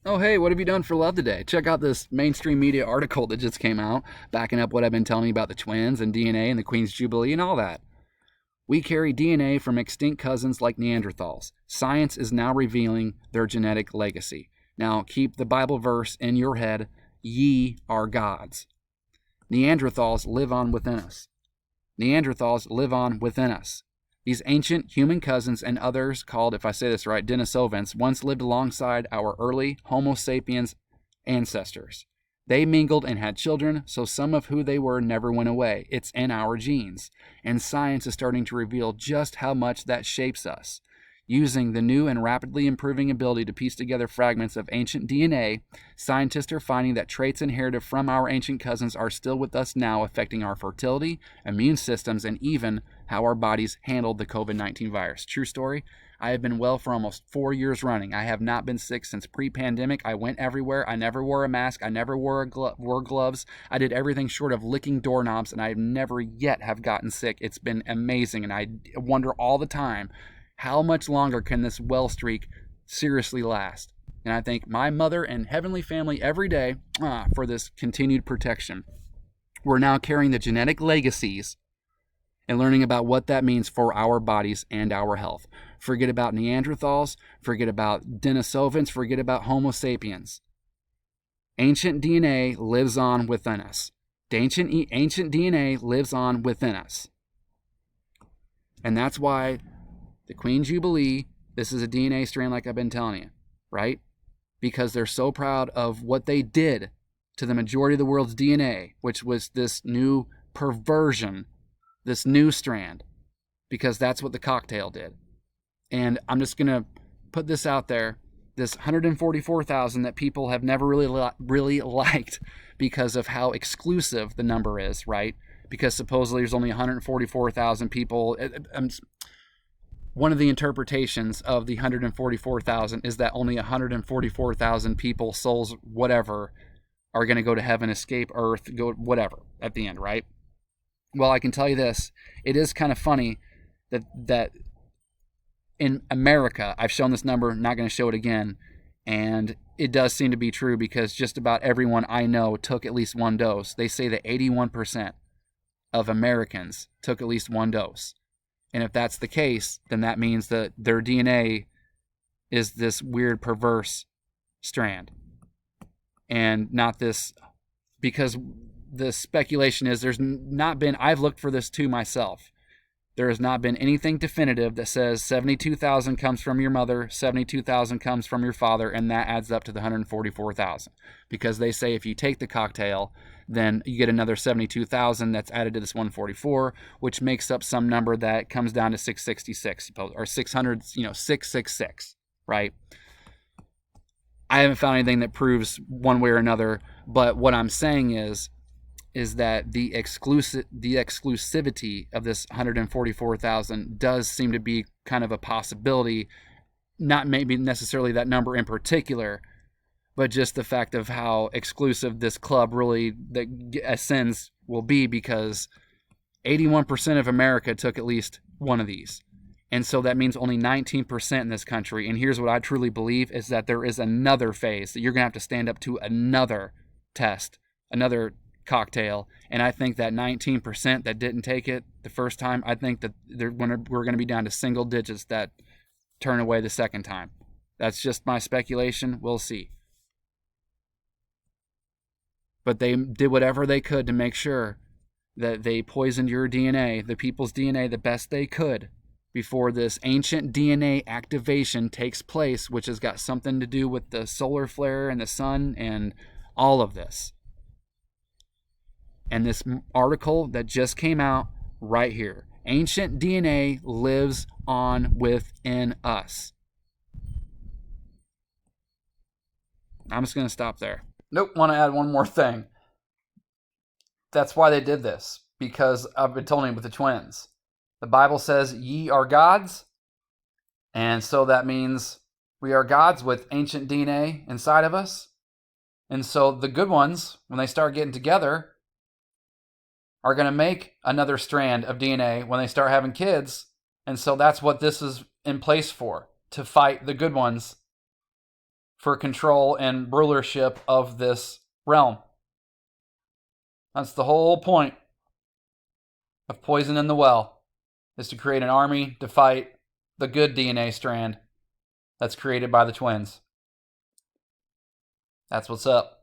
Oh, hey, what have you done for love today? Check out this mainstream media article that just came out, backing up what I've been telling you about the twins and DNA and the Queen's Jubilee and all that. We carry DNA from extinct cousins like Neanderthals. Science is now revealing their genetic legacy. Now, keep the Bible verse in your head: ye are gods. Neanderthals live on within us. Neanderthals live on within us. These ancient human cousins and others called, if I say this right, Denisovans, once lived alongside our early Homo sapiens ancestors. They mingled and had children, so some of who they were never went away. It's in our genes. And science is starting to reveal just how much that shapes us. Using the new and rapidly improving ability to piece together fragments of ancient DNA, scientists are finding that traits inherited from our ancient cousins are still with us now, affecting our fertility, immune systems, and even how our bodies handled the COVID-19 virus. True story. I have been well for almost 4 years running. I have not been sick since pre-pandemic. I went everywhere. I never wore a mask. I never wore gloves. I did everything short of licking doorknobs, and I have never yet have gotten sick. It's been amazing, and I wonder all the time, how much longer can this well streak seriously last? And I thank my mother and heavenly family every day for this continued protection. We're now carrying the genetic legacies and learning about what that means for our bodies and our health. Forget about Neanderthals, forget about Denisovans, forget about Homo sapiens. Ancient DNA lives on within us. Ancient DNA lives on within us. And that's why the Queen Jubilee, this is a DNA strand like I've been telling you, right? Because they're so proud of what they did to the majority of the world's DNA, which was this new perversion, this new strand, because that's what the cocktail did. And I'm just going to put this out there, this 144,000 that people have never really liked because of how exclusive the number is, right? Because supposedly there's only 144,000 people. One of the interpretations of the 144,000 is that only 144,000 people, souls, whatever, are going to go to heaven, escape earth, go whatever at the end, right? Well, I can tell you this. It is kind of funny that in America, I've shown this number, not going to show it again, and it does seem to be true because just about everyone I know took at least one dose. They say that 81% of Americans took at least one dose. And if that's the case, then that means that their DNA is this weird, perverse strand. And not this, because the speculation is there's not been, I've looked for this too myself. There has not been anything definitive that says 72,000 comes from your mother, 72,000 comes from your father, and that adds up to the 144,000. Because they say if you take the cocktail, then you get another 72,000 that's added to this 144, which makes up some number that comes down to 666, or 600, 666, right? I haven't found anything that proves one way or another, but what I'm saying is that the exclusivity of this 144,000 does seem to be kind of a possibility, not maybe necessarily that number in particular, but just the fact of how exclusive this club really, that ascends, will be, because 81% of America took at least one of these. And so that means only 19% in this country. And here's what I truly believe is that there is another phase that you're going to have to stand up to another test, another cocktail. And I think that 19% that didn't take it the first time, I think that we're going to be down to single digits that turn away the second time. That's just my speculation. We'll see. But they did whatever they could to make sure that they poisoned your DNA, the people's DNA, the best they could before this ancient DNA activation takes place, which has got something to do with the solar flare and the sun and all of this. And this article that just came out right here. Ancient DNA lives on within us. I'm just going to stop there. Nope, want to add one more thing. That's why they did this, because I've been telling you with the twins. The Bible says, ye are gods, and so that means we are gods with ancient DNA inside of us. And so the good ones, when they start getting together, are going to make another strand of DNA when they start having kids. And so that's what this is in place for, to fight the good ones for control and rulership of this realm. That's the whole point of Poison in the Well, is to create an army to fight the good DNA strand that's created by the twins. That's what's up.